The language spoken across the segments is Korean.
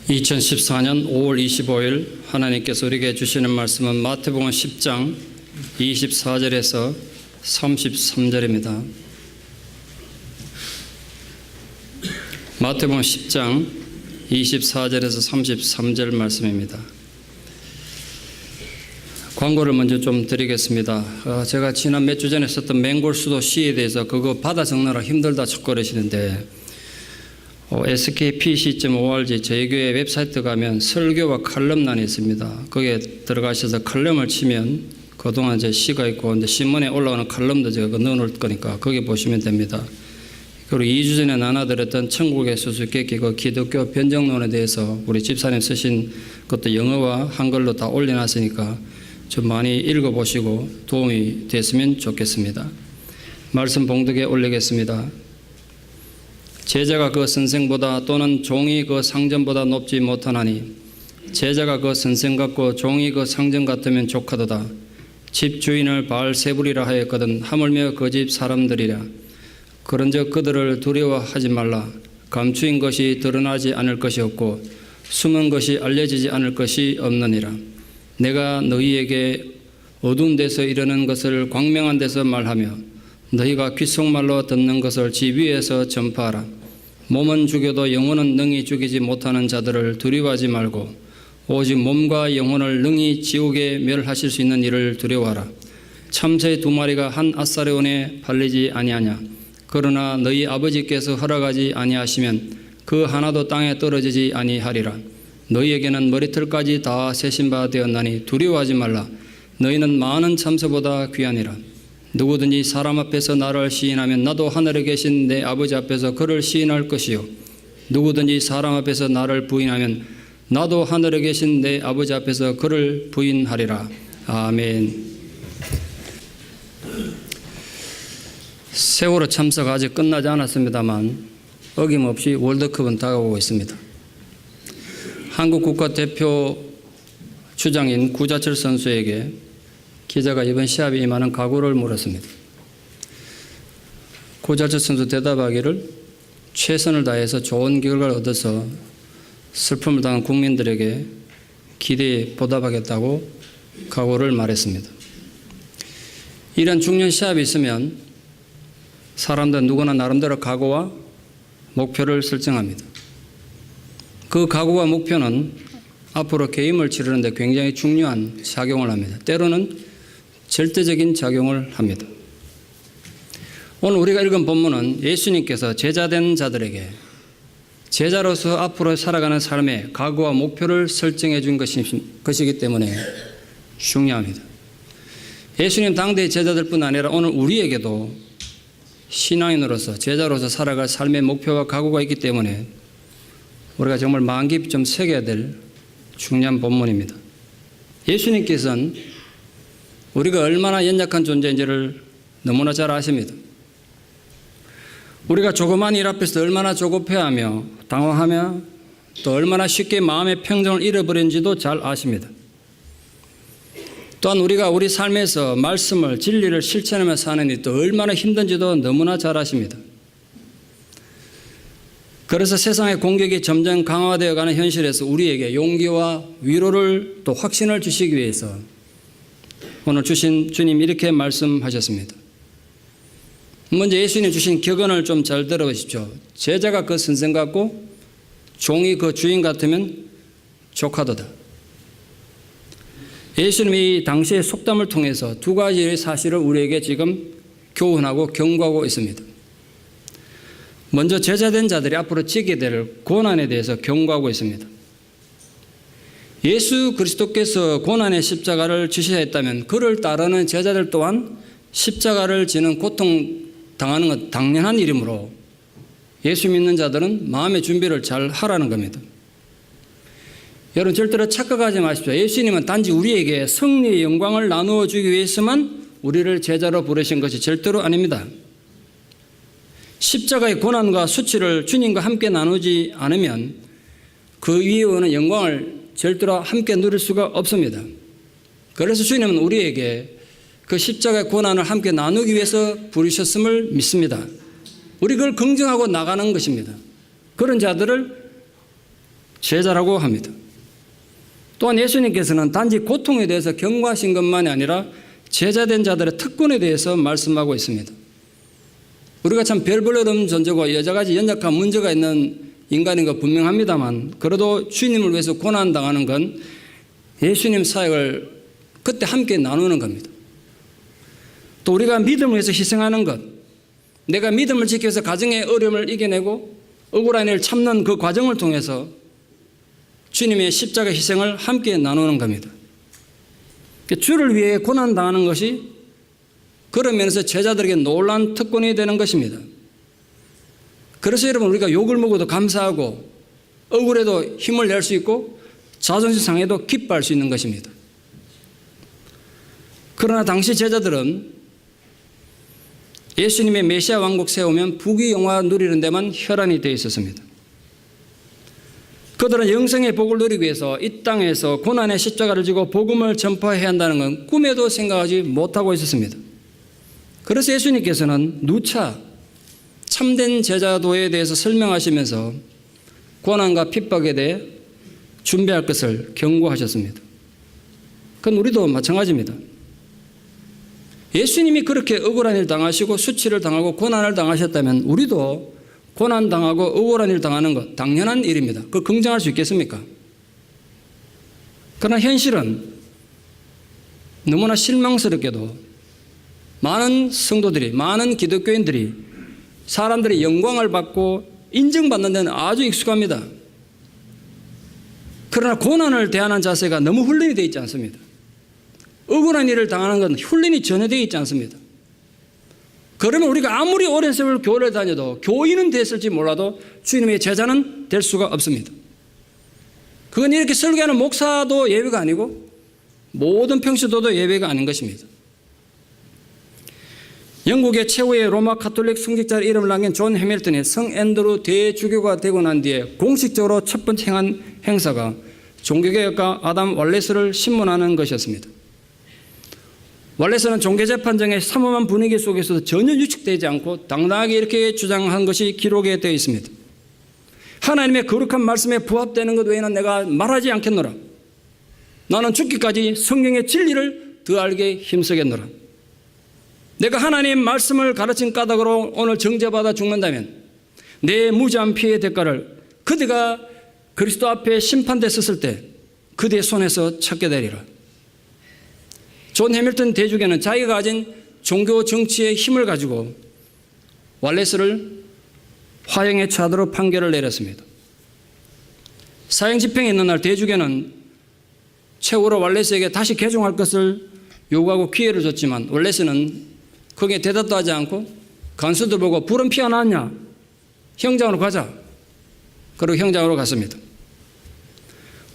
2014년 5월 25일 하나님께서 우리에게 주시는 말씀은 마태복음 10장 24절에서 33절입니다. 마태복음 10장 24절에서 33절 말씀입니다. 광고를 먼저 좀 드리겠습니다. 제가 지난 몇 주 전에 썼던 맹골수도 시에 대해서 그거 받아 적느라 힘들다 척거리시는데 skpc.org 저희 교회 웹사이트 가면 설교와 칼럼란이 있습니다. 거기에 들어가셔서 칼럼을 치면 그동안 제 시가 있고 근데 신문에 올라오는 칼럼도 제가 넣어놓을 거니까 거기 보시면 됩니다. 그리고 2주 전에 나눠드렸던 천국의 수수께끼 그 기독교 변정론에 대해서 우리 집사님 쓰신 것도 영어와 한글로 다 올려놨으니까 좀 많이 읽어보시고 도움이 됐으면 좋겠습니다. 말씀 봉독에 올리겠습니다. 제자가 그 선생보다 또는 종이 그 상전보다 높지 못하나니 제자가 그 선생 같고 종이 그 상전 같으면 족하도다. 집 주인을 바알세불이라 하였거든 하물며 그 집 사람들이라. 그런즉 그들을 두려워하지 말라. 감추인 것이 드러나지 않을 것이 없고 숨은 것이 알려지지 않을 것이 없느니라. 내가 너희에게 어두운 데서 이르는 것을 광명한 데서 말하며 너희가 귓속말로 듣는 것을 집 위에서 전파하라. 몸은 죽여도 영혼은 능히 죽이지 못하는 자들을 두려워하지 말고 오직 몸과 영혼을 능히 지옥에 멸하실 수 있는 이를 두려워하라. 참새 2마리가 한 앗사레온에 팔리지 아니하냐. 그러나 너희 아버지께서 허락하지 아니하시면 그 하나도 땅에 떨어지지 아니하리라. 너희에게는 머리털까지 다 세신 바 되었나니 두려워하지 말라. 너희는 많은 참새보다 귀하니라. 누구든지 사람 앞에서 나를 시인하면 나도 하늘에 계신 내 아버지 앞에서 그를 시인할 것이요 누구든지 사람 앞에서 나를 부인하면 나도 하늘에 계신 내 아버지 앞에서 그를 부인하리라. 아멘. 세월호 참사가 아직 끝나지 않았습니다만 어김없이 월드컵은 다가오고 있습니다. 한국 국가대표 주장인 구자철 선수에게 기자가 이번 시합에 임하는 각오를 물었습니다. 구자철 선수 대답하기를 최선을 다해서 좋은 결과를 얻어서 슬픔을 당한 국민들에게 기대에 보답하겠다고 각오를 말했습니다. 이런 중요한 시합이 있으면 사람들 누구나 나름대로 각오와 목표를 설정합니다. 그 각오와 목표는 앞으로 개임을 치르는데 굉장히 중요한 작용을 합니다. 때로는 절대적인 작용을 합니다. 오늘 우리가 읽은 본문은 예수님께서 제자된 자들에게 제자로서 앞으로 살아가는 삶의 각오와 목표를 설정해 준 것이기 때문에 중요합니다. 예수님 당대의 제자들뿐 아니라 오늘 우리에게도 신앙인으로서 제자로서 살아갈 삶의 목표와 각오가 있기 때문에 우리가 정말 마음 깊이 좀 새겨야 될 중요한 본문입니다. 예수님께서는 우리가 얼마나 연약한 존재인지를 너무나 잘 아십니다. 우리가 조그만 일 앞에서 얼마나 조급해하며 당황하며 또 얼마나 쉽게 마음의 평정을 잃어버리는지도 잘 아십니다. 또한 우리가 우리 삶에서 말씀을 진리를 실천하며 사는 일이 또 얼마나 힘든지도 너무나 잘 아십니다. 그래서 세상의 공격이 점점 강화되어가는 현실에서 우리에게 용기와 위로를 또 확신을 주시기 위해서 오늘 주신 주님 이렇게 말씀하셨습니다. 먼저 예수님 주신 격언을 좀 잘 들어보십시오. 제자가 그 선생 같고 종이 그 주인 같으면 족하도다. 예수님이 당시의 속담을 통해서 두 가지의 사실을 우리에게 지금 교훈하고 경고하고 있습니다. 먼저 제자된 자들이 앞으로 지게 될 고난에 대해서 경고하고 있습니다. 예수 그리스도께서 고난의 십자가를 지셔야 했다면 그를 따르는 제자들 또한 십자가를 지는 고통 당하는 것 당연한 일이므로 예수 믿는 자들은 마음의 준비를 잘 하라는 겁니다. 여러분 절대로 착각하지 마십시오. 예수님은 단지 우리에게 승리의 영광을 나누어 주기 위해서만 우리를 제자로 부르신 것이 절대로 아닙니다. 십자가의 고난과 수치를 주님과 함께 나누지 않으면 그 위에 오는 영광을 절대로 함께 누릴 수가 없습니다. 그래서 주님은 우리에게 그 십자가의 고난을 함께 나누기 위해서 부르셨음을 믿습니다. 우리 그걸 긍정하고 나가는 것입니다. 그런 자들을 제자라고 합니다. 또한 예수님께서는 단지 고통에 대해서 경고하신 것만이 아니라 제자된 자들의 특권에 대해서 말씀하고 있습니다. 우리가 참 별 볼 일 없는 존재고 여러 가지 연약한 문제가 있는 인간인 거 분명합니다만, 그래도 주님을 위해서 고난당하는 건 예수님 사역을 그때 함께 나누는 겁니다. 또 우리가 믿음을 위해서 희생하는 것, 내가 믿음을 지켜서 가정의 어려움을 이겨내고 억울한 일을 참는 그 과정을 통해서 주님의 십자가 희생을 함께 나누는 겁니다. 주를 위해 고난당하는 것이 그런 면에서 제자들에게 놀라운 특권이 되는 것입니다. 그래서 여러분, 우리가 욕을 먹어도 감사하고 억울해도 힘을 낼 수 있고 자존심 상해도 기뻐할 수 있는 것입니다. 그러나 당시 제자들은 예수님의 메시아 왕국 세우면 부귀영화 누리는 데만 혈안이 되어 있었습니다. 그들은 영생의 복을 누리기 위해서 이 땅에서 고난의 십자가를 지고 복음을 전파해야 한다는 건 꿈에도 생각하지 못하고 있었습니다. 그래서 예수님께서는 누차 참된 제자도에 대해서 설명하시면서 고난과 핍박에 대해 준비할 것을 경고하셨습니다. 그건 우리도 마찬가지입니다. 예수님이 그렇게 억울한 일 당하시고 수치를 당하고 고난을 당하셨다면 우리도 고난당하고 억울한 일 당하는 것 당연한 일입니다. 그걸 긍정할 수 있겠습니까? 그러나 현실은 너무나 실망스럽게도 많은 성도들이, 많은 기독교인들이 사람들의 영광을 받고 인정받는 데는 아주 익숙합니다. 그러나 고난을 대하는 자세가 너무 훈련이 되어 있지 않습니다. 억울한 일을 당하는 건 훈련이 전혀 되어 있지 않습니다. 그러면 우리가 아무리 오랜 세월 교회를 다녀도 교인은 됐을지 몰라도 주님의 제자는 될 수가 없습니다. 그건 이렇게 설교하는 목사도 예외가 아니고 모든 평신도도 예외가 아닌 것입니다. 영국의 최후의 로마 카톨릭 성직자의 이름을 남긴 존 해밀턴이 성 앤드루 대주교가 되고 난 뒤에 공식적으로 첫 번째 행한 행사가 종교개혁가 아담 왈레스를 신문하는 것이었습니다. 왈레스는 종교재판정의 삼엄한 분위기 속에서도 전혀 유축되지 않고 당당하게 이렇게 주장한 것이 기록에 되어 있습니다. 하나님의 거룩한 말씀에 부합되는 것 외에는 내가 말하지 않겠노라. 나는 죽기까지 성경의 진리를 더 알게 힘쓰겠노라. 내가 하나님의 말씀을 가르친 까닭으로 오늘 정죄받아 죽는다면 내 무지한 피해의 대가를 그대가 그리스도 앞에 심판대 섰을 때 그대의 손에서 찾게 되리라. 존 해밀턴 대주교는 자기가 가진 종교 정치의 힘을 가지고 왈레스를 화형에 처하도록 판결을 내렸습니다. 사형 집행에 있는 날 대주교는 최후로 왈레스에게 다시 개종할 것을 요구하고 기회를 줬지만 왈레스는 거기에 대답도 하지 않고 간수들 보고 불은 피어났냐? 형장으로 가자. 그리고 형장으로 갔습니다.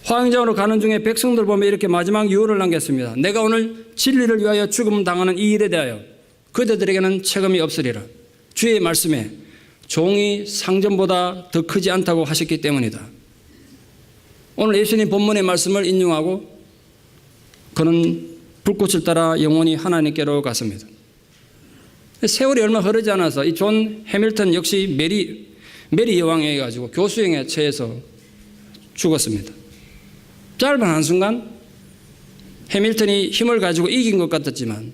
화형장으로 가는 중에 백성들 보면 이렇게 마지막 유언을 남겼습니다. 내가 오늘 진리를 위하여 죽음 당하는 이 일에 대하여 그대들에게는 책임이 없으리라. 주의 말씀에 종이 상전보다 더 크지 않다고 하셨기 때문이다. 오늘 예수님 본문의 말씀을 인용하고 그는 불꽃을 따라 영원히 하나님께로 갔습니다. 세월이 얼마 흐르지 않아서 이 존 해밀턴 역시 메리 여왕에 가지고 교수형에 처해서 죽었습니다. 짧은 한순간 해밀턴이 힘을 가지고 이긴 것 같았지만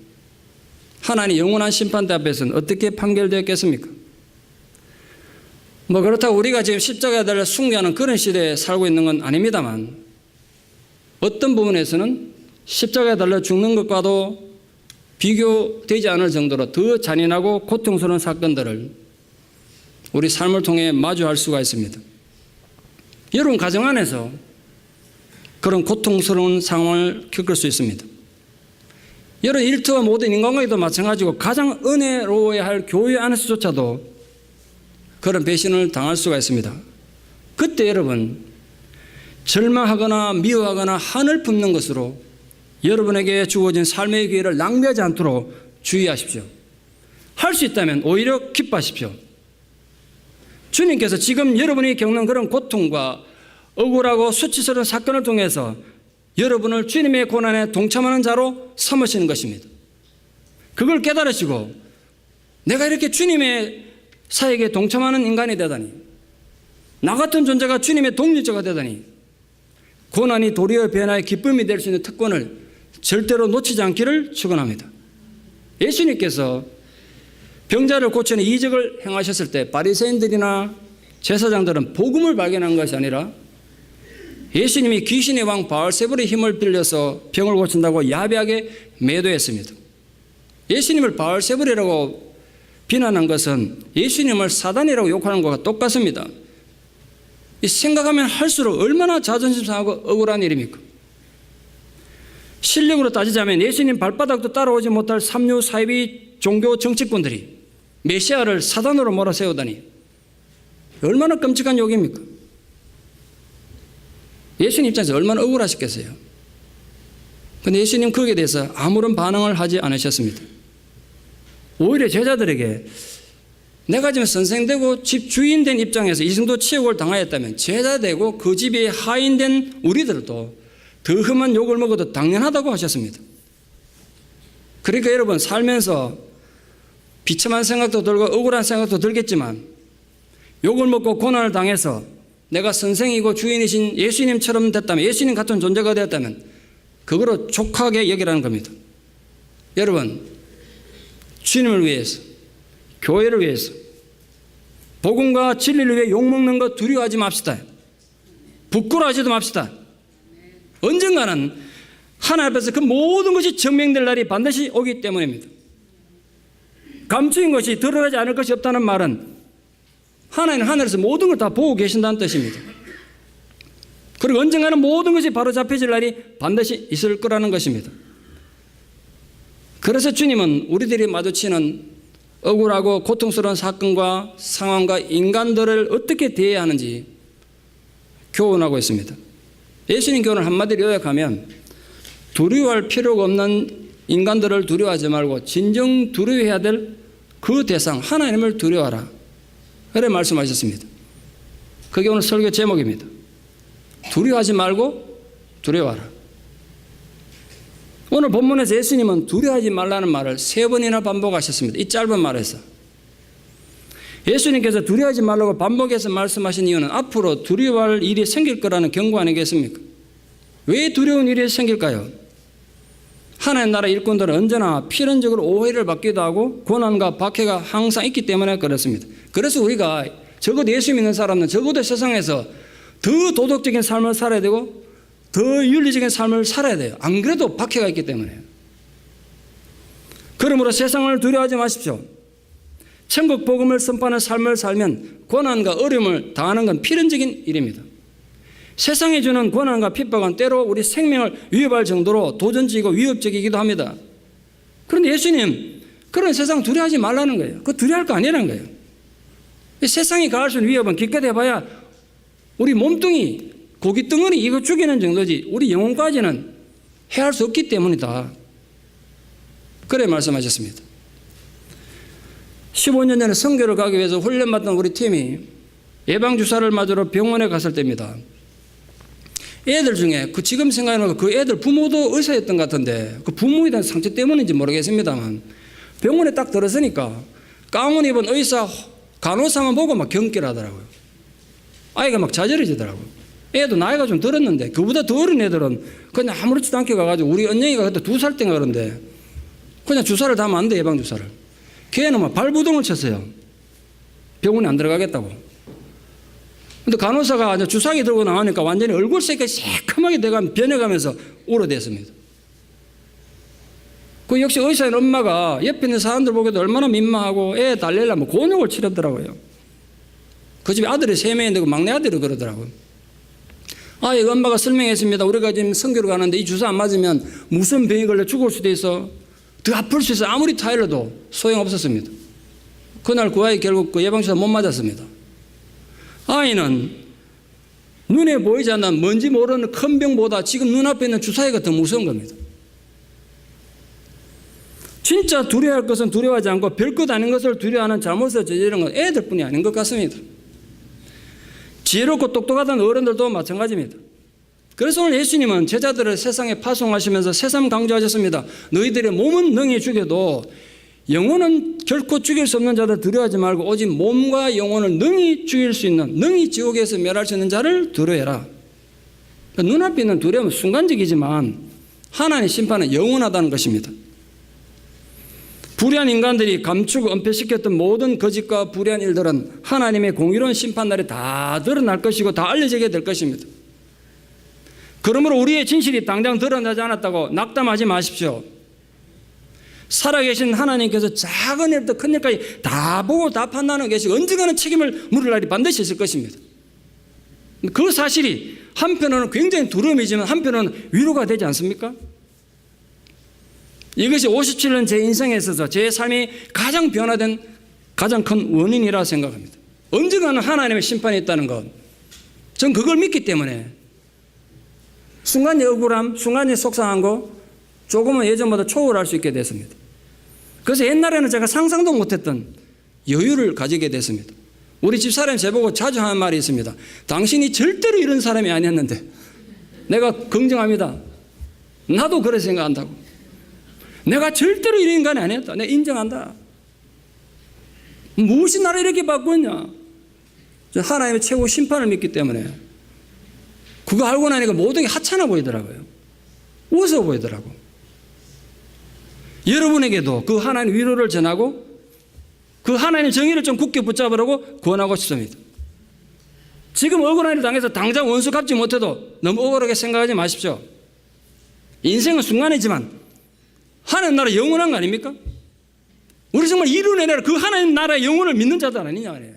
하나님 영원한 심판대 앞에서는 어떻게 판결되었겠습니까? 뭐 그렇다고 우리가 지금 십자가에 달려 숭배하는 그런 시대에 살고 있는 건 아닙니다만 어떤 부분에서는 십자가에 달려 죽는 것과도 비교되지 않을 정도로 더 잔인하고 고통스러운 사건들을 우리 삶을 통해 마주할 수가 있습니다. 여러분 가정 안에서 그런 고통스러운 상황을 겪을 수 있습니다. 여러분 일터와 모든 인간관계도 마찬가지고 가장 은혜로워야 할 교회 안에서조차도 그런 배신을 당할 수가 있습니다. 그때 여러분 절망하거나 미워하거나 한을 품는 것으로 여러분에게 주어진 삶의 기회를 낭비하지 않도록 주의하십시오. 할 수 있다면 오히려 기뻐하십시오. 주님께서 지금 여러분이 겪는 그런 고통과 억울하고 수치스러운 사건을 통해서 여러분을 주님의 고난에 동참하는 자로 삼으시는 것입니다. 그걸 깨달으시고 내가 이렇게 주님의 사역에 동참하는 인간이 되다니, 나 같은 존재가 주님의 독립자가 되다니 고난이 도리어 변화의 기쁨이 될 수 있는 특권을 절대로 놓치지 않기를 축원합니다. 예수님께서 병자를 고치는 이적을 행하셨을 때 바리새인들이나 제사장들은 복음을 발견한 것이 아니라 예수님이 귀신의 왕 바알세불의 힘을 빌려서 병을 고친다고 야비하게 매도했습니다. 예수님을 바알세불이라고 비난한 것은 예수님을 사단이라고 욕하는 것과 똑같습니다. 생각하면 할수록 얼마나 자존심 상하고 억울한 일입니까? 실력으로 따지자면 예수님 발바닥도 따라오지 못할 삼류 사이비 종교 정치꾼들이 메시아를 사단으로 몰아세우다니 얼마나 끔찍한 욕입니까? 예수님 입장에서 얼마나 억울하셨겠어요. 그런데 예수님 거기에 대해서 아무런 반응을 하지 않으셨습니다. 오히려 제자들에게 내가 지금 선생되고 집 주인 된 입장에서 이 정도 치욕을 당하였다면 제자 되고 그 집에 하인된 우리들도 더 험한 욕을 먹어도 당연하다고 하셨습니다. 그러니까 여러분 살면서 비참한 생각도 들고 억울한 생각도 들겠지만 욕을 먹고 고난을 당해서 내가 선생이고 주인이신 예수님처럼 됐다면 예수님 같은 존재가 되었다면 그거로 족하게 여기라는 겁니다. 여러분 주님을 위해서 교회를 위해서 복음과 진리를 위해 욕먹는 거 두려워하지 맙시다. 부끄러워하지도 맙시다. 언젠가는 하나님 앞에서 그 모든 것이 증명될 날이 반드시 오기 때문입니다. 감추인 것이 드러나지 않을 것이 없다는 말은 하나님 하늘에서 모든 걸 다 보고 계신다는 뜻입니다. 그리고 언젠가는 모든 것이 바로 잡혀질 날이 반드시 있을 거라는 것입니다. 그래서 주님은 우리들이 마주치는 억울하고 고통스러운 사건과 상황과 인간들을 어떻게 대해야 하는지 교훈하고 있습니다. 예수님 교훈을 한마디로 요약하면 두려워할 필요가 없는 인간들을 두려워하지 말고 진정 두려워해야 될 그 대상 하나님을 두려워하라. 그래 말씀하셨습니다. 그게 오늘 설교 제목입니다. 두려워하지 말고 두려워하라. 오늘 본문에서 예수님은 두려워하지 말라는 말을 3번이나 반복하셨습니다. 이 짧은 말에서. 예수님께서 두려워하지 말라고 반복해서 말씀하신 이유는 앞으로 두려워할 일이 생길 거라는 경고 아니겠습니까? 왜 두려운 일이 생길까요? 하나님 나라 일꾼들은 언제나 필연적으로 오해를 받기도 하고 고난과 박해가 항상 있기 때문에 그렇습니다. 그래서 우리가 적어도 예수 믿는 사람은 적어도 세상에서 더 도덕적인 삶을 살아야 되고 더 윤리적인 삶을 살아야 돼요. 안 그래도 박해가 있기 때문에. 그러므로 세상을 두려워하지 마십시오. 천국 복음을 선포하는 삶을 살면 고난과 어려움을 당하는 건 필연적인 일입니다. 세상이 주는 고난과 핍박은 때로 우리 생명을 위협할 정도로 도전적이고 위협적이기도 합니다. 그런데 예수님 그런 세상 두려워하지 말라는 거예요. 그거 두려워할 거 아니라는 거예요. 세상이 가할 수 있는 위협은 기껏 해봐야 우리 몸뚱이 고깃덩어리 이거 죽이는 정도지 우리 영혼까지는 해할 수 없기 때문이다. 그래 말씀하셨습니다. 15년 전에 선교를 가기 위해서 훈련받던 우리 팀이 예방주사를 맞으러 병원에 갔을 때입니다. 애들 중에 지금 생각해보면 그 애들 부모도 의사였던 것 같은데 그 부모에 대한 상처 때문인지 모르겠습니다만 병원에 딱 들어서니까 가운 입은 의사 간호사만 보고 막 경계하더라고요. 아이가 막 좌절해지더라고요. 애도 나이가 좀 들었는데 그보다 더 어린 애들은 그냥 아무렇지도 않게 가가지고 우리 언영이가 그때 2살 때인가 그런데 그냥 주사를 담으면 안 돼. 예방주사를. 걔는 막 발부동을 쳤어요. 병원에 안 들어가겠다고. 근데 간호사가 주사기 들고 나오니까 완전히 얼굴색이 새까맣게 돼가면 변해가면서 울어댔습니다. 그 역시 의사인 엄마가 옆에 있는 사람들 보기에도 얼마나 민망하고 애 달래려면 곤욕을 치렀더라고요. 그 집에 아들이 3명인데 그 막내 아들이 그러더라고요. 이거 엄마가 설명했습니다. 우리가 지금 선교를 가는데 이 주사 안 맞으면 무슨 병이 걸려 죽을 수도 있어. 더 아플 수 있어. 아무리 타일러도 소용없었습니다. 그날 그 아이 결국 그 예방주사 못 맞았습니다. 아이는 눈에 보이지 않는 뭔지 모르는 큰 병보다 지금 눈앞에 있는 주사위가 더 무서운 겁니다. 진짜 두려워할 것은 두려워하지 않고 별것 아닌 것을 두려워하는 잘못을 저지르는 건 애들뿐이 아닌 것 같습니다. 지혜롭고 똑똑하던 어른들도 마찬가지입니다. 그래서 오늘 예수님은 제자들을 세상에 파송하시면서 새삼 강조하셨습니다. 너희들의 몸은 능히 죽여도 영혼은 결코 죽일 수 없는 자를 두려워하지 말고 오직 몸과 영혼을 능히 죽일 수 있는, 능히 지옥에서 멸할 수 있는 자를 두려워해라. 눈앞에 있는 두려움은 순간적이지만 하나님의 심판은 영원하다는 것입니다. 불의한 인간들이 감추고 은폐시켰던 모든 거짓과 불의한 일들은 하나님의 공의로운 심판날에 다 드러날 것이고 다 알려지게 될 것입니다. 그러므로 우리의 진실이 당장 드러나지 않았다고 낙담하지 마십시오. 살아계신 하나님께서 작은 일부터 큰 일까지 다 보고 다 판단하고 계시고 언젠가는 책임을 물을 날이 반드시 있을 것입니다. 그 사실이 한편으로는 굉장히 두려움이지만 한편으로는 위로가 되지 않습니까? 이것이 57년 제 인생에 있어서 제 삶이 가장 변화된 가장 큰 원인이라 생각합니다. 언젠가는 하나님의 심판이 있다는 것, 전 그걸 믿기 때문에 순간의 억울함, 순간의 속상한 거 조금은 예전보다 초월할 수 있게 됐습니다. 그래서 옛날에는 제가 상상도 못했던 여유를 가지게 됐습니다. 우리 집사람이 저보고 자주 하는 말이 있습니다. 당신이 절대로 이런 사람이 아니었는데 내가 긍정합니다. 나도 그렇게 생각한다고. 내가 절대로 이런 인간이 아니었다. 내가 인정한다. 무엇이 나를 이렇게 바꾸었냐? 하나님의 최고 심판을 믿기 때문에 그거 알고 나니까 모든 게 하찮아 보이더라고요. 웃어 보이더라고. 여러분에게도 그 하나님 위로를 전하고 그 하나님 정의를 좀 굳게 붙잡으라고 권하고 싶습니다. 지금 억울한 일을 당해서 당장 원수 갚지 못해도 너무 억울하게 생각하지 마십시오. 인생은 순간이지만 하나님 나라 영원한 거 아닙니까? 우리 정말 이루어내라 그 하나님 나라의 영혼을 믿는 자들 아니냐 말이에요.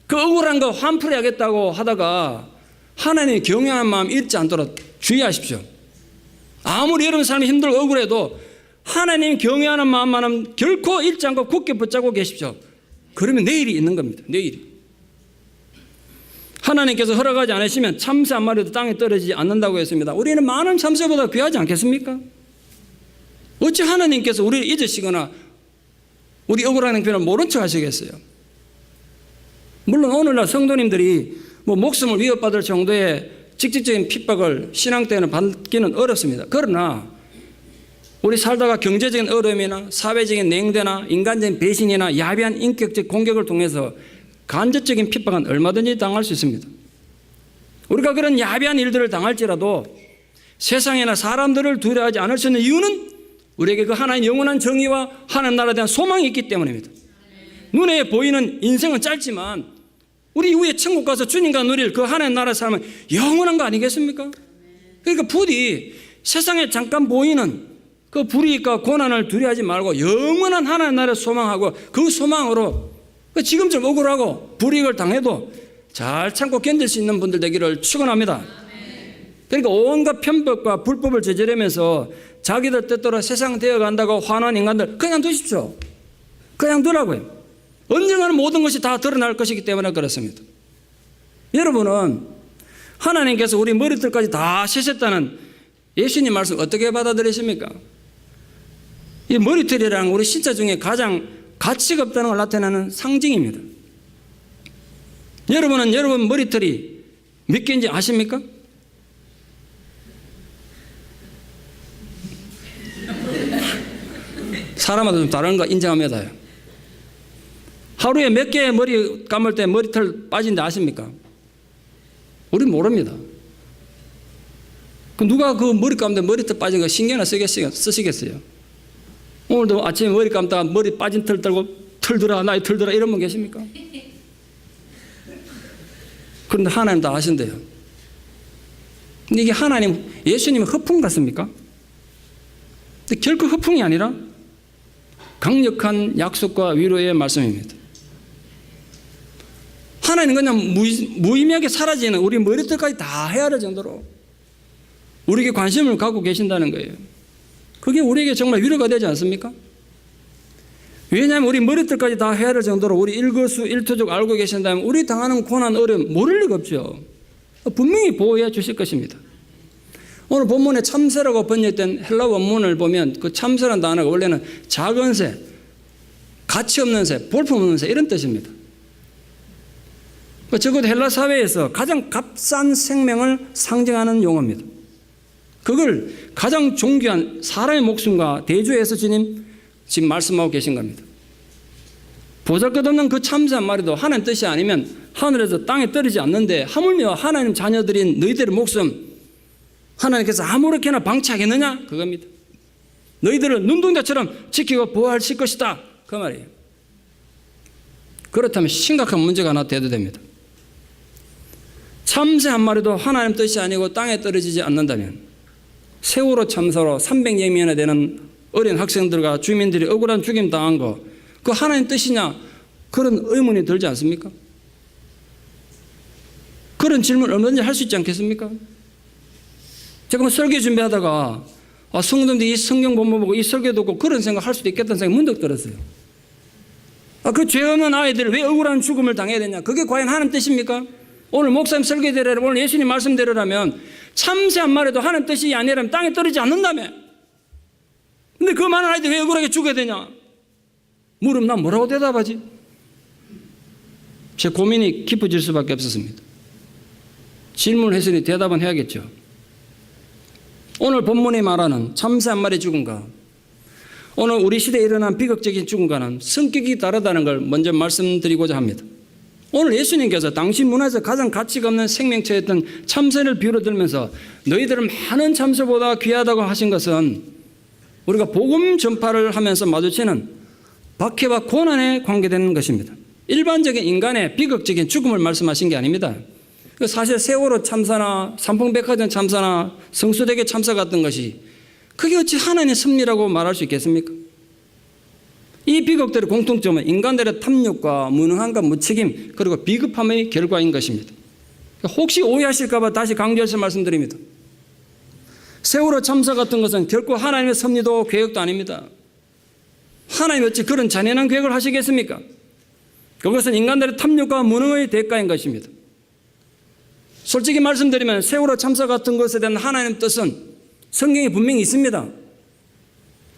그 억울한 거 환풀이하겠다고 하다가 하나님의 경외하는 마음 잃지 않도록 주의하십시오. 아무리 여러분 삶이 힘들고 억울해도 하나님 경외하는 마음만은 결코 잃지 않고 굳게 붙잡고 계십시오. 그러면 내일이 있는 겁니다. 내일이. 하나님께서 허락하지 않으시면 참새 한 마리도 땅에 떨어지지 않는다고 했습니다. 우리는 많은 참새보다 귀하지 않겠습니까? 어찌 하나님께서 우리를 잊으시거나 우리 억울한 행편을 모른 척 하시겠어요? 물론 오늘날 성도님들이 목숨을 위협받을 정도의 직접적인 핍박을 신앙 때는 받기는 어렵습니다. 그러나 우리 살다가 경제적인 어려움이나 사회적인 냉대나 인간적인 배신이나 야비한 인격적 공격을 통해서 간접적인 핍박은 얼마든지 당할 수 있습니다. 우리가 그런 야비한 일들을 당할지라도 세상이나 사람들을 두려워하지 않을 수 있는 이유는 우리에게 그 하나님 영원한 정의와 하나님 나라에 대한 소망이 있기 때문입니다. 눈에 보이는 인생은 짧지만 우리 이후에 천국 가서 주님과 누릴 그 하나님 나라의 삶은 영원한 거 아니겠습니까? 그러니까 부디 세상에 잠깐 보이는 그 불이익과 고난을 두려워하지 말고 영원한 하나님 나라를 소망하고 그 소망으로 지금 좀 억울하고 불이익을 당해도 잘 참고 견딜 수 있는 분들 되기를 축원합니다. 그러니까 온갖 편법과 불법을 저지르면서 자기들 뜻대로 세상 되어간다고 화난 인간들 그냥 두십시오. 그냥 두라고요. 언젠가는 모든 것이 다 드러날 것이기 때문에 그렇습니다. 여러분은 하나님께서 우리 머리털까지 다 세셨다는 예수님 말씀 어떻게 받아들이십니까? 이 머리털이랑 우리 신체 중에 가장 가치가 없다는 걸 나타내는 상징입니다. 여러분은 여러분 머리털이 몇 개인지 아십니까? 사람마다 좀 다른 거 인정합니다. 하루에 몇 개의 머리 감을 때 머리털 빠진지 아십니까? 우린 모릅니다. 누가 그 머리 감는데 머리털 빠진 거 신경을 쓰시겠어요? 오늘도 아침에 머리 감다가 머리 빠진 털 떨고 털 들어 나의 털 들어 이런 분 계십니까? 그런데 하나님 다 아신대요. 근데 이게 하나님 예수님은 허풍 같습니까? 근데 결코 허풍이 아니라 강력한 약속과 위로의 말씀입니다. 하나님 그냥 무의미하게 사라지는 우리 머리털까지 다 헤아릴 정도로 우리에게 관심을 갖고 계신다는 거예요. 그게 우리에게 정말 위로가 되지 않습니까? 왜냐하면 우리 머리털까지 다 헤아릴 정도로 우리 일거수일투족 알고 계신다면 우리 당하는 고난 어려움 모를 리가 없죠. 분명히 보호해 주실 것입니다. 오늘 본문에 참새라고 번역된 헬라 원문을 보면 그 참새라는 단어가 원래는 작은 새, 가치 없는 새, 볼품없는 새 이런 뜻입니다. 적어도 헬라 사회에서 가장 값싼 생명을 상징하는 용어입니다. 그걸 가장 존귀한 사람의 목숨과 대조해서 주님 지금 말씀하고 계신 겁니다. 보잘것없는 그 참새 한 마리도 하나님 뜻이 아니면 하늘에서 땅에 떨어지지 않는데 하물며 하나님 자녀들인 너희들의 목숨 하나님께서 아무렇게나 방치하겠느냐? 그겁니다. 너희들을 눈동자처럼 지키고 보호하실 것이다. 그 말이에요. 그렇다면 심각한 문제가 하나 대두됩니다. 참새 한 마리도 하나님 뜻이 아니고 땅에 떨어지지 않는다면 세월호 참사로 300여 명이나 되는 어린 학생들과 주민들이 억울한 죽임 당한 거 그 하나님 뜻이냐? 그런 의문이 들지 않습니까? 그런 질문 얼마든지 할 수 있지 않겠습니까? 제가 설교 준비하다가 성도님들이 이 성경 본문 보고 이 설교 듣고 그런 생각 할 수도 있겠다는 생각이 문득 들었어요. 그 죄 없는 아이들을 왜 억울한 죽음을 당해야 되냐? 그게 과연 하나님 뜻입니까? 오늘 목사님 설교대로 오늘 예수님 말씀대로라면 참새 한 마리도 하나님 뜻이 아니라면 땅에 떨어지지 않는다며. 근데 그 많은 아이들 왜 억울하게 죽어야 되냐? 물으면 난 뭐라고 대답하지? 제 고민이 깊어질 수밖에 없었습니다. 질문을 했으니 대답은 해야겠죠. 오늘 본문이 말하는 참새 한 마리 죽음과 오늘 우리 시대에 일어난 비극적인 죽음과는 성격이 다르다는 걸 먼저 말씀드리고자 합니다. 오늘 예수님께서 당시 문화에서 가장 가치가 없는 생명체였던 참새를 비유로 들면서 너희들은 많은 참새보다 귀하다고 하신 것은 우리가 복음 전파를 하면서 마주치는 박해와 고난에 관계되는 것입니다. 일반적인 인간의 비극적인 죽음을 말씀하신 게 아닙니다. 사실 세월호 참사나 삼풍백화점 참사나 성수대교 참사 같은 것이 그게 어찌 하나님의 섭리라고 말할 수 있겠습니까? 이 비극들의 공통점은 인간들의 탐욕과 무능함과 무책임 그리고 비겁함의 결과인 것입니다. 혹시 오해하실까 봐 다시 강조해서 말씀드립니다. 세월호 참사 같은 것은 결코 하나님의 섭리도 계획도 아닙니다. 하나님 어찌 그런 잔인한 계획을 하시겠습니까? 그것은 인간들의 탐욕과 무능의 대가인 것입니다. 솔직히 말씀드리면 세월호 참사 같은 것에 대한 하나님의 뜻은 성경에 분명히 있습니다.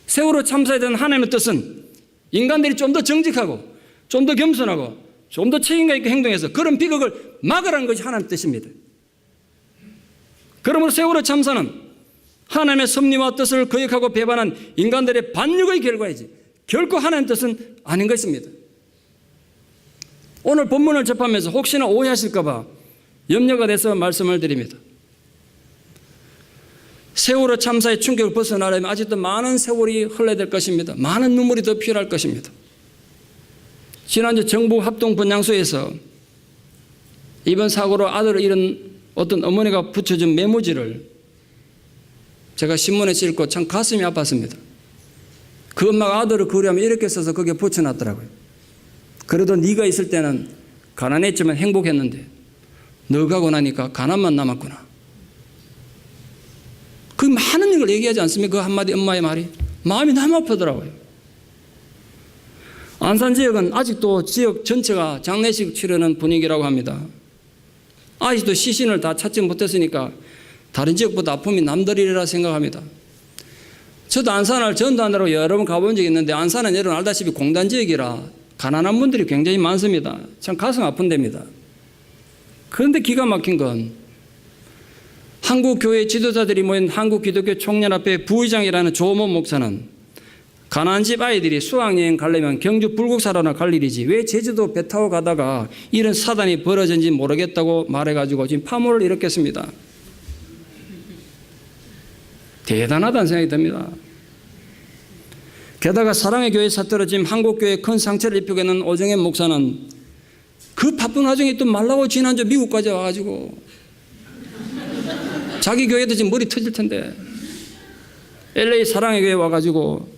세월호 참사에 대한 하나님의 뜻은 인간들이 좀 더 정직하고 좀 더 겸손하고 좀 더 책임감 있게 행동해서 그런 비극을 막으라는 것이 하나님의 뜻입니다. 그러므로 세월호 참사는 하나님의 섭리와 뜻을 거역하고 배반한 인간들의 반역의 결과이지 결코 하나님의 뜻은 아닌 것입니다. 오늘 본문을 접하면서 혹시나 오해하실까 봐 염려가 돼서 말씀을 드립니다. 세월호 참사의 충격을 벗어나려면 아직도 많은 세월이 흘러야 될 것입니다. 많은 눈물이 더 필요할 것입니다. 지난주 정부 합동분향소에서 이번 사고로 아들을 잃은 어떤 어머니가 붙여준 메모지를 제가 신문에 읽고 참 가슴이 아팠습니다. 그 엄마가 아들을 그리하면 이렇게 써서 거기에 붙여놨더라고요. 그래도 네가 있을 때는 가난했지만 행복했는데 너 가고 나니까 가난만 남았구나. 그 많은 걸 얘기하지 않습니까? 그 한마디 엄마의 말이 마음이 너무 아프더라고요. 안산 지역은 아직도 지역 전체가 장례식 치르는 분위기라고 합니다. 아직도 시신을 다 찾지 못했으니까 다른 지역보다 아픔이 남들이라 생각합니다. 저도 안산을 전도하느라고 여러 번 가본 적이 있는데 안산은 여러분 알다시피 공단 지역이라 가난한 분들이 굉장히 많습니다. 참 가슴 아픈 데입니다. 그런데 기가 막힌 건 한국교회 지도자들이 모인 한국기독교 총연합회 부의장이라는 조모 목사는 가난한 집 아이들이 수학여행 가려면 경주 불국사로나 갈 일이지 왜 제주도 배 타고 가다가 이런 사단이 벌어진지 모르겠다고 말해가지고 지금 파문을 일으켰습니다. 대단하다는 생각이 듭니다. 게다가 사랑의 교회 사태로 지금 한국교회에 큰 상처를 입히고 있는 오정현 목사는 그 바쁜 와중에 또 말라고 지난주 미국까지 와가지고 자기 교회도 지금 머리 터질 텐데 LA 사랑의 교회 와가지고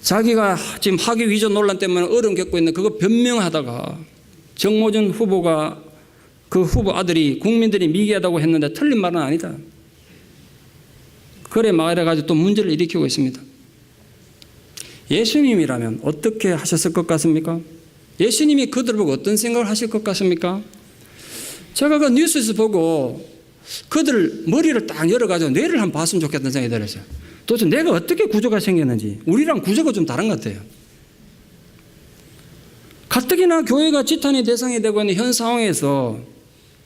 자기가 지금 학위 위조 논란 때문에 어려움 겪고 있는 그거 변명하다가 정모준 후보가 그 후보 아들이 국민들이 미개하다고 했는데 틀린 말은 아니다. 그래 말해가지고 또 문제를 일으키고 있습니다. 예수님이라면 어떻게 하셨을 것 같습니까? 예수님이 그들 보고 어떤 생각을 하실 것 같습니까? 제가 그 뉴스에서 보고 그들 머리를 딱 열어가지고 뇌를 한번 봤으면 좋겠다는 생각이 들었어요. 도대체 내가 어떻게 구조가 생겼는지 우리랑 구조가 좀 다른 것 같아요. 가뜩이나 교회가 지탄의 대상이 되고 있는 현 상황에서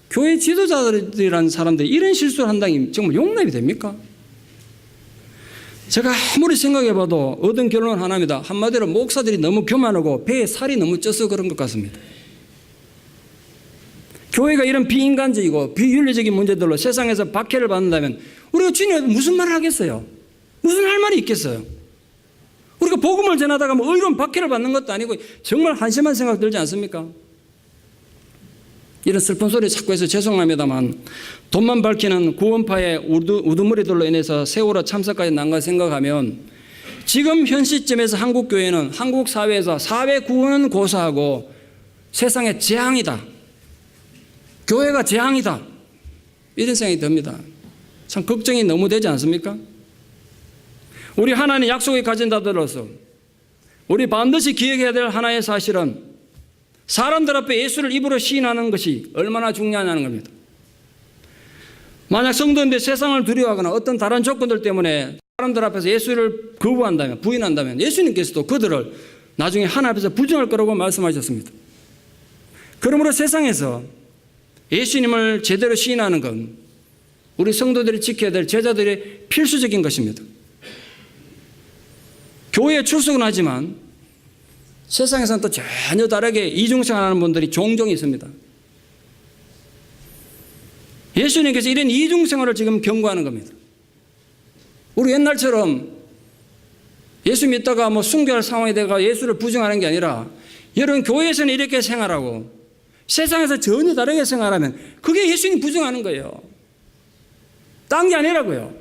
교회 지도자들이라는 사람들이 이런 실수를 한다니 정말 용납이 됩니까? 제가 아무리 생각해봐도 얻은 결론은 하나입니다. 한마디로 목사들이 너무 교만하고 배에 살이 너무 쪄서 그런 것 같습니다. 교회가 이런 비인간적이고 비윤리적인 문제들로 세상에서 박해를 받는다면 우리가 주님한테 무슨 말을 하겠어요? 무슨 할 말이 있겠어요? 우리가 복음을 전하다가 뭐 의로운 박해를 받는 것도 아니고 정말 한심한 생각 들지 않습니까? 이런 슬픈 소리 자꾸 해서 죄송합니다만 돈만 밝히는 구원파의 우두머리들로 인해서 세월호 참사까지 난 걸 생각하면 지금 현 시점에서 한국 교회는 한국 사회에서 사회 구원은 고사하고 세상의 재앙이다. 교회가 재앙이다. 이런 생각이 듭니다. 참 걱정이 너무 되지 않습니까? 우리 하나님 약속을 가진 자들로서 우리 반드시 기억해야 될 하나의 사실은 사람들 앞에 예수를 입으로 시인하는 것이 얼마나 중요하냐는 겁니다. 만약 성도인데 세상을 두려워하거나 어떤 다른 조건들 때문에 사람들 앞에서 예수를 거부한다면, 부인한다면 예수님께서도 그들을 나중에 하나님 앞에서 부정할 거라고 말씀하셨습니다. 그러므로 세상에서 예수님을 제대로 시인하는 건 우리 성도들이 지켜야 될 제자들의 필수적인 것입니다. 교회에 출석은 하지만 세상에서는 또 전혀 다르게 이중생활하는 분들이 종종 있습니다. 예수님께서 이런 이중생활을 지금 경고하는 겁니다. 우리 옛날처럼 예수 믿다가 뭐 순교할 상황이 돼가 예수를 부정하는 게 아니라 여러분 교회에서는 이렇게 생활하고 세상에서 전혀 다르게 생활하면 그게 예수님 부정하는 거예요. 딴 게 아니라고요.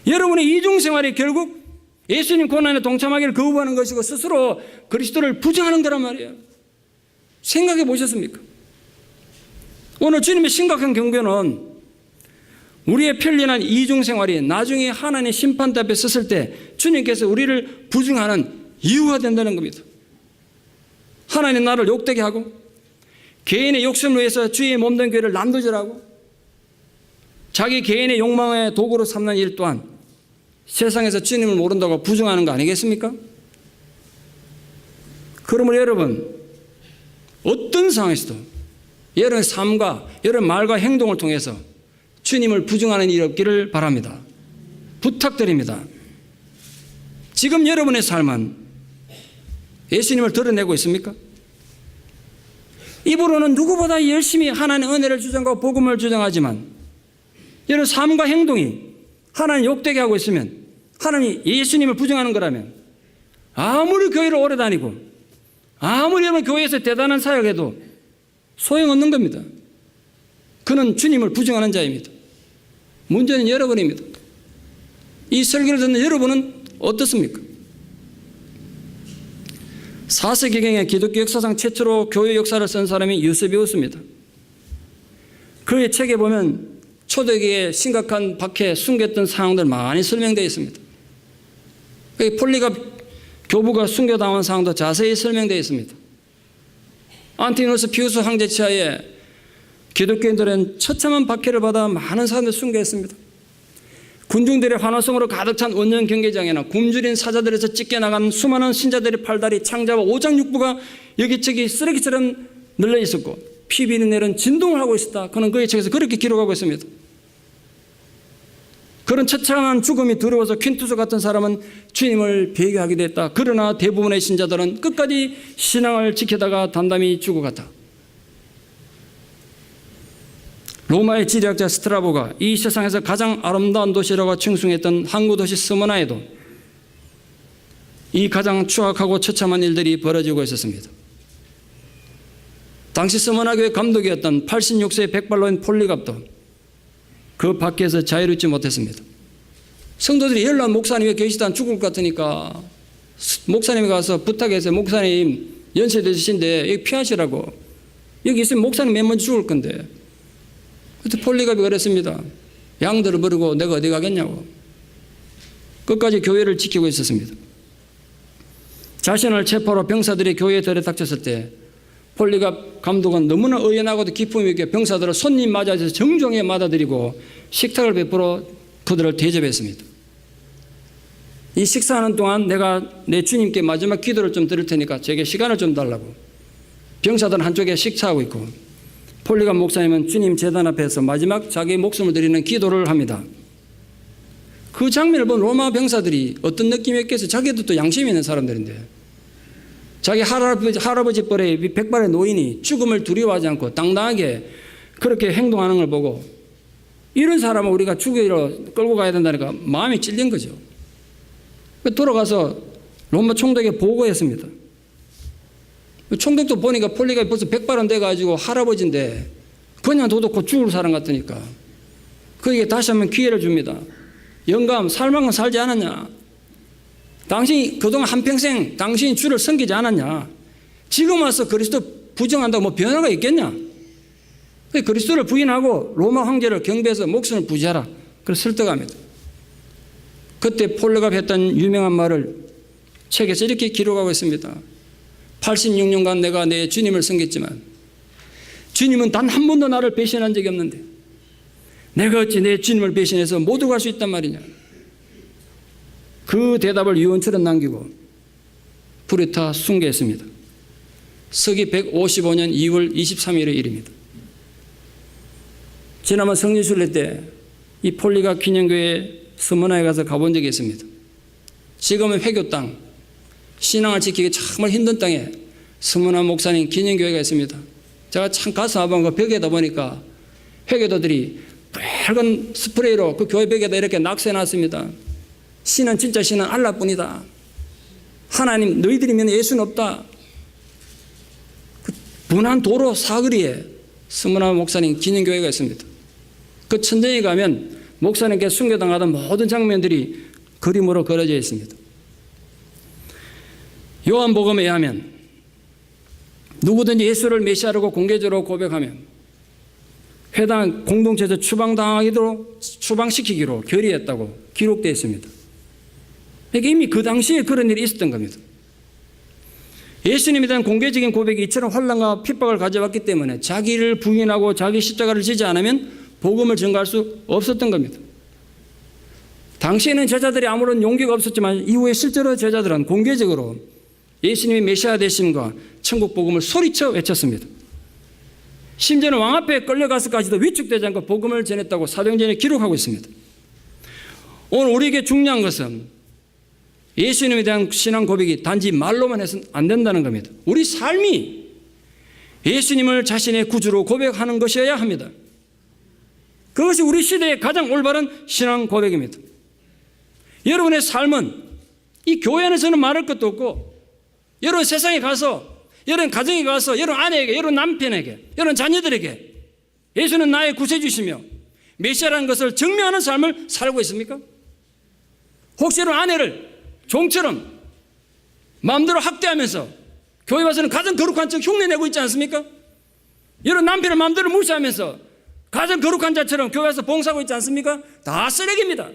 여러분의 이중생활이 결국 예수님 고난에 동참하기를 거부하는 것이고 스스로 그리스도를 부정하는 거란 말이에요. 생각해 보셨습니까? 오늘 주님의 심각한 경고는 우리의 편리한 이중생활이 나중에 하나님의 심판대 앞에 섰을 때 주님께서 우리를 부정하는 이유가 된다는 겁니다. 하나님 나를 욕되게 하고 개인의 욕심을 위해서 주의 몸된 교회를 난도질하고 자기 개인의 욕망의 도구로 삼는 일 또한 세상에서 주님을 모른다고 부정하는 거 아니겠습니까? 그러므로 여러분 어떤 상황에서도 여러분의 삶과 여러분의 말과 행동을 통해서 주님을 부정하는 일이 없기를 바랍니다. 부탁드립니다. 지금 여러분의 삶은 예수님을 드러내고 있습니까? 입으로는 누구보다 열심히 하나님의 은혜를 주장하고 복음을 주장하지만 여러분 삶과 행동이 하나님 욕되게 하고 있으면 하나님 예수님을 부정하는 거라면 아무리 교회를 오래 다니고 아무리 여러분 교회에서 대단한 사역해도 소용없는 겁니다. 그는 주님을 부정하는 자입니다. 문제는 여러분입니다. 이 설교를 듣는 여러분은 어떻습니까? 4세기경에 기독교 역사상 최초로 교회 역사를 쓴 사람이 유세비우스입니다. 그의 책에 보면 초대교회의 심각한 박해, 숨겼던 상황들 많이 설명되어 있습니다. 폴리갑 교부가 순교당한 상황도 자세히 설명되어 있습니다. 안티노스 피우스 황제 치하에 기독교인들은 처참한 박해를 받아 많은 사람들이 순교했습니다. 군중들의 환호성으로 가득 찬 원년 경기장에는 굶주린 사자들에서 찢겨나간 수많은 신자들의 팔다리, 창자와 오장육부가 여기저기 쓰레기처럼 널려 있었고 피비린내 내는 진동을 하고 있었다. 그는 그의 책에서 그렇게 기록하고 있습니다. 그런 처참한 죽음이 두려워서 퀸투스 같은 사람은 주님을 배교하게 됐다. 그러나 대부분의 신자들은 끝까지 신앙을 지키다가 담담히 죽어갔다. 로마의 지리학자 스트라보가 이 세상에서 가장 아름다운 도시라고 칭송했던 항구 도시 스모나에도 이 가장 추악하고 처참한 일들이 벌어지고 있었습니다. 당시 스모나 교회 감독이었던 86세의 백발로인 폴리갑도 그 밖에서 자유롭지 못했습니다. 성도들이 연락 목사님이 계시다 죽을 것 같으니까 목사님이 가서 부탁해서 목사님 연세 드시신데 여기 피하시라고. 여기 있으면 목사님 맨 먼저 죽을 건데. 그때 폴리갑이 그랬습니다. 양들을 버리고 내가 어디 가겠냐고. 끝까지 교회를 지키고 있었습니다. 자신을 체포로 병사들이 교회에 들이닥쳤을 때 폴리갑 감독은 너무나 의연하고도 기품 있게 병사들을 손님 맞아서 정중하게 맞아들이고 식탁을 베풀어 그들을 대접했습니다. 이 식사하는 동안 내가 내 주님께 마지막 기도를 좀 드릴 테니까 제게 시간을 좀 달라고. 병사들은 한쪽에 식사하고 있고 폴리갑 목사님은 주님 제단 앞에서 마지막 자기 목숨을 드리는 기도를 합니다. 그 장면을 본 로마 병사들이 어떤 느낌이었겠어요? 자기도 또 양심이 있는 사람들인데 자기 할아버지 뻘의 백발의 노인이 죽음을 두려워하지 않고 당당하게 그렇게 행동하는 걸 보고 이런 사람을 우리가 죽이러 끌고 가야 된다니까 마음이 찔린 거죠. 돌아가서 로마 총독에 보고했습니다. 총독도 보니까 폴리가 벌써 백발은 돼가지고 할아버지인데 그냥 둬도 곧 죽을 사람 같으니까 그에게 다시 한번 기회를 줍니다. 영감, 살 만큼 살지 않았냐? 당신이 그동안 한평생 당신이 주를 섬기지 않았냐? 지금 와서 그리스도 부정한다고 뭐 변화가 있겠냐? 그리스도를 부인하고 로마 황제를 경배해서 목숨을 부지하라. 그래서 설득합니다. 그때 폴리가 했던 유명한 말을 책에서 이렇게 기록하고 있습니다. 86년간 내가 내 주님을 섬겼지만 주님은 단 한 번도 나를 배신한 적이 없는데 내가 어찌 내 주님을 배신해서 못 오갈 수 있단 말이냐. 그 대답을 유언처럼 남기고 불에 타 숭배했습니다. 서기 155년 2월 23일의 일입니다. 지난번 성지순례 때 이 폴리가 기념교회 스무나에 가서 가본 적이 있습니다. 지금은 회교 땅, 신앙을 지키기 정말 힘든 땅에 스무나 목사님 기념교회가 있습니다. 제가 참 가서 한번 그 벽에다 보니까 회교도들이 빨간 스프레이로 그 교회 벽에다 이렇게 낙서해놨습니다. 신은 진짜 신은 알라뿐이다. 하나님 너희들이 믿는 예수는 없다. 그 분한 도로 사거리에 스무나 목사님 기념교회가 있습니다. 그 천정에 가면 목사님께 순교당하던 모든 장면들이 그림으로 그려져 있습니다. 요한복음에 의하면 누구든지 예수를 메시아라고 공개적으로 고백하면 회당 공동체에서 추방시키기로 결의했다고 기록되어 있습니다. 그러니까 이미 그 당시에 그런 일이 있었던 겁니다. 예수님에 대한 공개적인 고백이 이처럼 환난과 핍박을 가져왔기 때문에 자기를 부인하고 자기 십자가를 지지 않으면 복음을 전가할 수 없었던 겁니다. 당시에는 제자들이 아무런 용기가 없었지만 이후에 실제로 제자들은 공개적으로 예수님이 메시아 되심과 천국 복음을 소리쳐 외쳤습니다. 심지어는 왕 앞에 끌려가서까지도 위축되지 않고 복음을 전했다고 사도행전에 기록하고 있습니다. 오늘 우리에게 중요한 것은 예수님에 대한 신앙 고백이 단지 말로만 해서는 안 된다는 겁니다. 우리 삶이 예수님을 자신의 구주로 고백하는 것이어야 합니다. 그것이 우리 시대의 가장 올바른 신앙 고백입니다. 여러분의 삶은 이 교회 안에서는 말할 것도 없고 여러분 세상에 가서 여러분 가정에 가서 여러분 아내에게 여러분 남편에게 여러분 자녀들에게 예수는 나의 구세주시며 메시아라는 것을 증명하는 삶을 살고 있습니까? 혹시 여러분 아내를 종처럼 마음대로 학대하면서 교회 와서는 가장 거룩한 척 흉내내고 있지 않습니까? 여러분 남편을 마음대로 무시하면서 가장 거룩한 자처럼 교회 와서 봉사하고 있지 않습니까? 다 쓰레기입니다.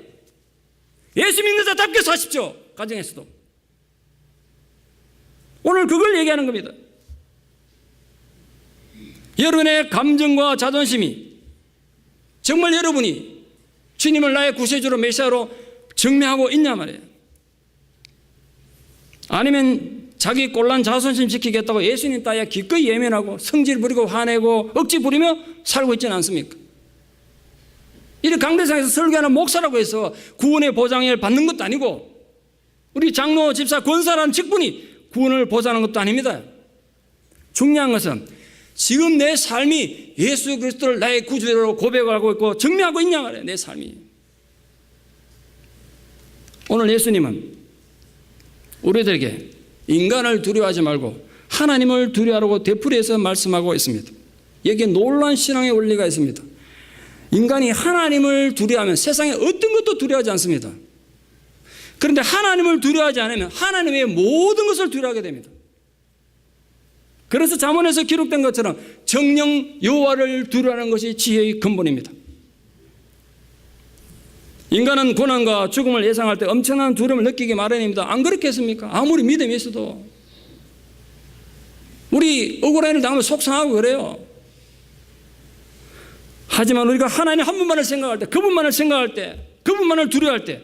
예수 믿는 자답게 사십시오. 가정에서도. 오늘 그걸 얘기하는 겁니다. 여러분의 감정과 자존심이 정말 여러분이 주님을 나의 구세주로 메시아로 증명하고 있냐 말이에요. 아니면 자기 꼴난 자존심 지키겠다고 예수님 따위에 기꺼이 예면하고 성질 부리고 화내고 억지 부리며 살고 있지는 않습니까? 이렇게 강대상에서 설교하는 목사라고 해서 구원의 보장을 받는 것도 아니고 우리 장로, 집사, 권사라는 직분이 구원을 보장하는 것도 아닙니다. 중요한 것은 지금 내 삶이 예수 그리스도를 나의 구주로 고백하고 있고 증명하고 있냐 말이에요. 내 삶이. 오늘 예수님은 우리들에게 인간을 두려워하지 말고 하나님을 두려워하라고 되풀이해서 말씀하고 있습니다. 여기에 놀라운 신앙의 원리가 있습니다. 인간이 하나님을 두려워하면 세상에 어떤 것도 두려워하지 않습니다. 그런데 하나님을 두려워하지 않으면 하나님의 모든 것을 두려워하게 됩니다. 그래서 잠언에서 기록된 것처럼 정령 여호와를 두려워하는 것이 지혜의 근본입니다. 인간은 고난과 죽음을 예상할 때 엄청난 두려움을 느끼기 마련입니다. 안 그렇겠습니까? 아무리 믿음이 있어도 우리 억울한 일을 당하면 속상하고 그래요. 하지만 우리가 하나님 한 분만을 생각할 때, 그분만을 생각할 때, 그분만을 두려워할 때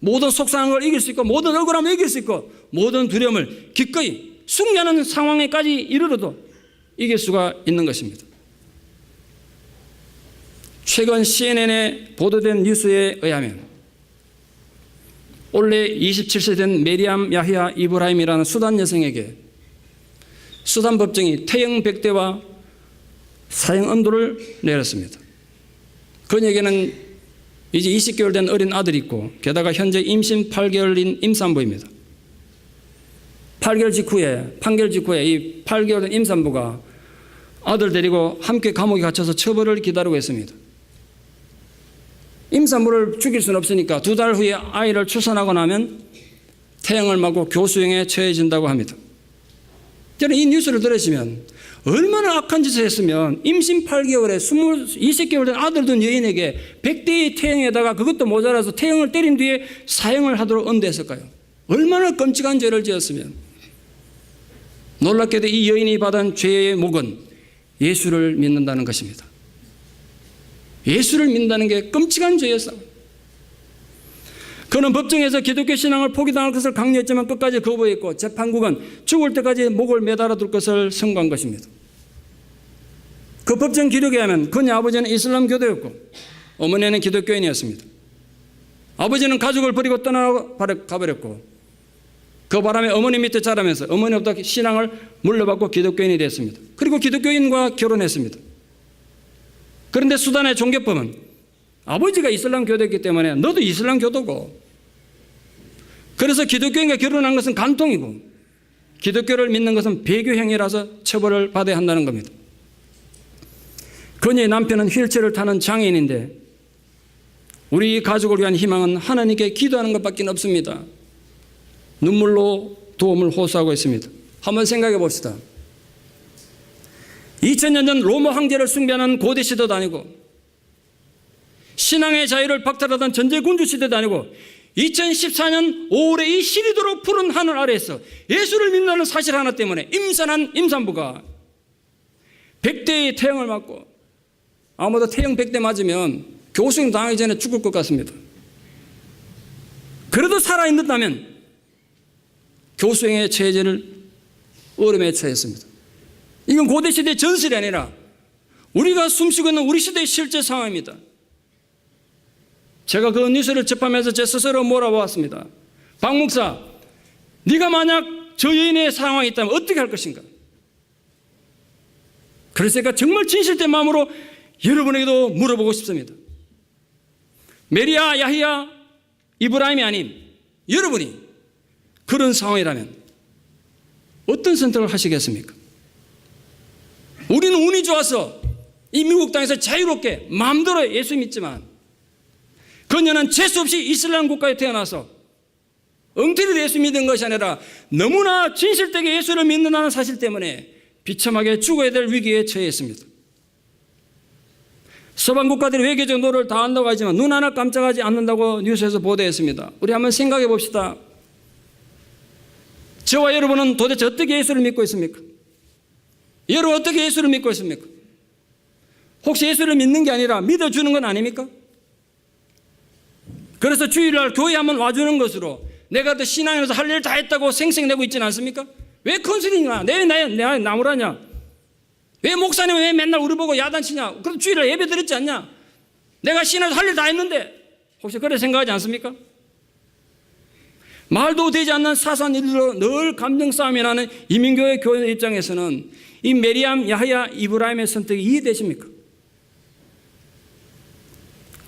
모든 속상한 걸 이길 수 있고 모든 억울함을 이길 수 있고 모든 두려움을 기꺼이 승리하는 상황에까지 이르러도 이길 수가 있는 것입니다. 최근 CNN에 보도된 뉴스에 의하면 올해 27세 된 메리암 야히야 이브라임이라는 수단 여성에게 수단 법정이 태형 백대와 사형 언도를 내렸습니다. 그녀에게는 이제 20개월 된 어린 아들이 있고 게다가 현재 임신 8개월인 임산부입니다. 8개월 직후에 판결 직후에 이 8개월 된 임산부가 아들 데리고 함께 감옥에 갇혀서 처벌을 기다리고 있습니다. 임산부를 죽일 수는 없으니까 2달 후에 아이를 출산하고 나면 태형을 맞고 교수형에 처해진다고 합니다. 저는 이 뉴스를 들으시면 얼마나 악한 짓을 했으면 임신 8개월에 20개월 된 아들 둔 여인에게 100대의 태형에다가 그것도 모자라서 태형을 때린 뒤에 사형을 하도록 언도했을까요? 얼마나 끔찍한 죄를 지었으면. 놀랍게도 이 여인이 받은 죄의 목은 예수를 믿는다는 것입니다. 예수를 믿는다는 게 끔찍한 죄였어. 그는 법정에서 기독교 신앙을 포기당할 것을 강요했지만 끝까지 거부했고 재판국은 죽을 때까지 목을 매달아 둘 것을 선고한 것입니다. 그 법정 기록에 하면 그녀 아버지는 이슬람 교도였고 어머니는 기독교인이었습니다. 아버지는 가족을 버리고 떠나가버렸고 그 바람에 어머니 밑에 자라면서 어머니부터 신앙을 물려받고 기독교인이 됐습니다. 그리고 기독교인과 결혼했습니다. 그런데 수단의 종교법은 아버지가 이슬람 교도였기 때문에 너도 이슬람 교도고, 그래서 기독교인과 결혼한 것은 간통이고 기독교를 믿는 것은 배교행위라서 처벌을 받아야 한다는 겁니다. 그녀의 남편은 휠체어를 타는 장애인인데 우리 가족을 위한 희망은 하나님께 기도하는 것밖에 없습니다. 눈물로 도움을 호소하고 있습니다. 한번 생각해 봅시다. 2000년 전 로마 황제를 숭배하는 고대 시대도 아니고 신앙의 자유를 박탈하던 전제군주 시대도 아니고 2014년 5월에 이 시리도록 푸른 하늘 아래에서 예수를 믿는다는 사실 하나 때문에 임산한 임산부가 100대의 태형을 맞고, 아무도 태형 100대 맞으면 교수형 당하기 전에 죽을 것 같습니다. 그래도 살아있는다면 교수형의 처해를 어려움에 처했습니다. 이건 고대시대의 전설이 아니라 우리가 숨쉬고 있는 우리 시대의 실제 상황입니다. 제가 그 뉴스를 접하면서 제 스스로 몰아보았습니다. 박 목사, 네가 만약 저 여인의 상황이 있다면 어떻게 할 것인가? 그래서 제가 정말 진실된 마음으로 여러분에게도 물어보고 싶습니다. 메리야, 야히야, 이브라임이 아닌 여러분이 그런 상황이라면 어떤 선택을 하시겠습니까? 우리는 운이 좋아서 이 미국 땅에서 자유롭게 마음대로 예수 믿지만 그녀는 재수 없이 이슬람 국가에 태어나서 엉터리로 예수 믿는 것이 아니라 너무나 진실되게 예수를 믿는다는 사실 때문에 비참하게 죽어야 될 위기에 처했습니다. 서방 국가들이 외교적 노력을 다한다고 하지만 눈 하나 깜짝하지 않는다고 뉴스에서 보도했습니다. 우리 한번 생각해 봅시다. 저와 여러분은 도대체 어떻게 예수를 믿고 있습니까? 여러분 어떻게 예수를 믿고 있습니까? 혹시 예수를 믿는 게 아니라 믿어주는 건 아닙니까? 그래서 주일날 교회 한번 와주는 것으로 내가 또 신앙에서 할 일 다 했다고 생색내고 있지는 않습니까? 왜 컨설팅이냐? 내 나무라냐? 왜 목사님은 왜 맨날 우리 보고 야단치냐? 그럼 주일날 예배 드렸지 않냐? 내가 신앙에서 할 일 다 했는데 혹시 그래 생각하지 않습니까? 말도 되지 않는 사소한 일로 늘 감정 싸움이 나는 이민교회 교회 입장에서는 이 메리암, 야히야, 이브라임의 선택이 이해되십니까?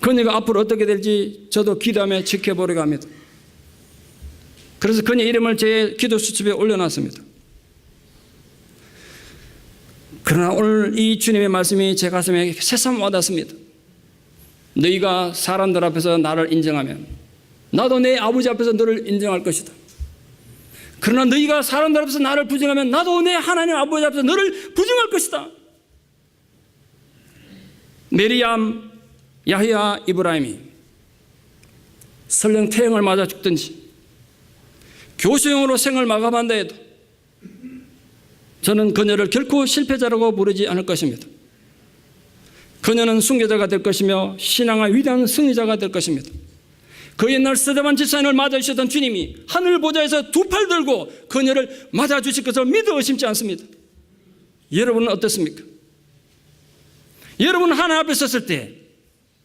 그녀가 앞으로 어떻게 될지 저도 기도하며 지켜보려고 합니다. 그래서 그녀 이름을 제 기도 수첩에 올려놨습니다. 그러나 오늘 이 주님의 말씀이 제 가슴에 새삼 와닿습니다. 너희가 사람들 앞에서 나를 인정하면 나도 내 아버지 앞에서 너를 인정할 것이다. 그러나 너희가 사람들 앞에서 나를 부정하면 나도 내 하나님 아버지 앞에서 너를 부정할 것이다. 메리암, 야히야, 이브라임이 설령 태형을 맞아 죽든지 교수형으로 생을 마감한다 해도 저는 그녀를 결코 실패자라고 부르지 않을 것입니다. 그녀는 순교자가 될 것이며 신앙의 위대한 승리자가 될 것입니다. 그 옛날 스데반 지사님을 맞아주셨던 주님이 하늘 보좌에서 두 팔 들고 그녀를 맞아주실 것을 믿어 의심치 않습니다. 여러분은 어떻습니까? 여러분 하나님 앞에 섰을 때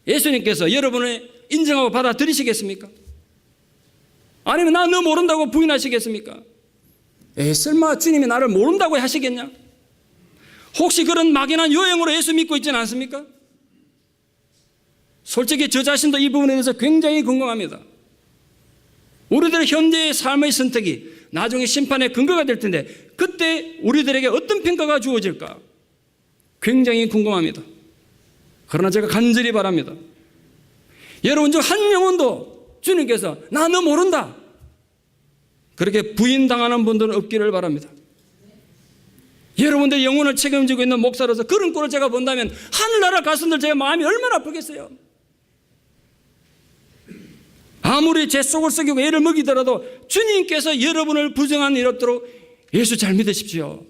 예수님께서 여러분을 인정하고 받아들이시겠습니까? 아니면 나 너 모른다고 부인하시겠습니까? 설마 주님이 나를 모른다고 하시겠냐? 혹시 그런 막연한 요행으로 예수 믿고 있지는 않습니까? 솔직히 저 자신도 이 부분에 대해서 굉장히 궁금합니다. 우리들의 현재의 삶의 선택이 나중에 심판의 근거가 될 텐데 그때 우리들에게 어떤 평가가 주어질까? 굉장히 궁금합니다. 그러나 제가 간절히 바랍니다. 여러분 중 한 영혼도 주님께서 나 너 모른다 그렇게 부인당하는 분들은 없기를 바랍니다. 여러분들의 영혼을 책임지고 있는 목사로서 그런 꼴을 제가 본다면 하늘나라 가슴들 제 마음이 얼마나 아프겠어요. 아무리 제 속을 썩이고 애를 먹이더라도 주님께서 여러분을 부정한 일 없도록 예수 잘 믿으십시오.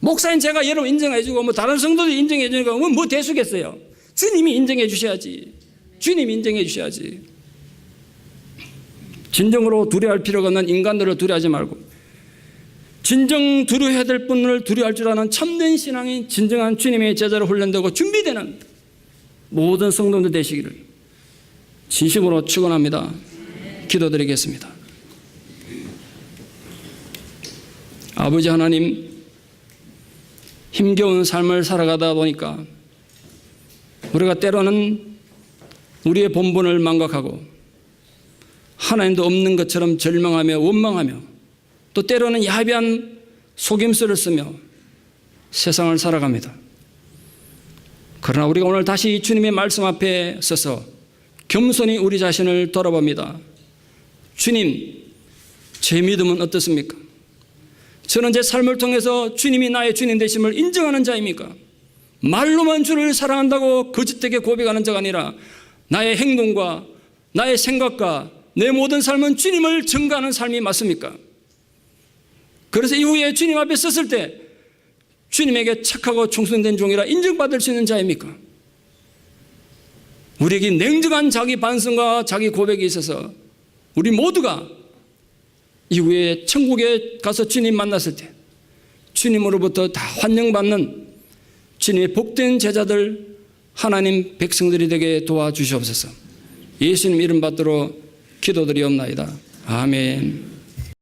목사인 제가 여러분 인정해주고 뭐 다른 성도들이 인정해주니까 뭐 대수겠어요. 주님이 인정해 주셔야지. 주님이 인정해 주셔야지. 진정으로 두려워할 필요가 없는 인간들을 두려워하지 말고 진정 두려워해야 될 분을 두려워할 줄 아는 참된 신앙이 진정한 주님의 제자로 훈련되고 준비되는 모든 성도들 되시기를 진심으로 축원합니다. 기도드리겠습니다. 아버지 하나님, 힘겨운 삶을 살아가다 보니까 우리가 때로는 우리의 본분을 망각하고 하나님도 없는 것처럼 절망하며 원망하며 또 때로는 야비한 속임수를 쓰며 세상을 살아갑니다. 그러나 우리가 오늘 다시 주님의 말씀 앞에 서서 겸손히 우리 자신을 돌아봅니다. 주님, 제 믿음은 어떻습니까? 저는 제 삶을 통해서 주님이 나의 주님 되심을 인정하는 자입니까? 말로만 주를 사랑한다고 거짓되게 고백하는 자가 아니라 나의 행동과 나의 생각과 내 모든 삶은 주님을 증거하는 삶이 맞습니까? 그래서 이후에 주님 앞에 섰을 때 주님에게 착하고 충성된 종이라 인정받을 수 있는 자입니까? 우리에게 냉정한 자기 반성과 자기 고백이 있어서 우리 모두가 이후에 천국에 가서 주님 만났을 때 주님으로부터 다 환영받는 주님의 복된 제자들 하나님 백성들이 되게 도와주시옵소서. 예수님 이름 받들어 기도드리옵나이다. 아멘.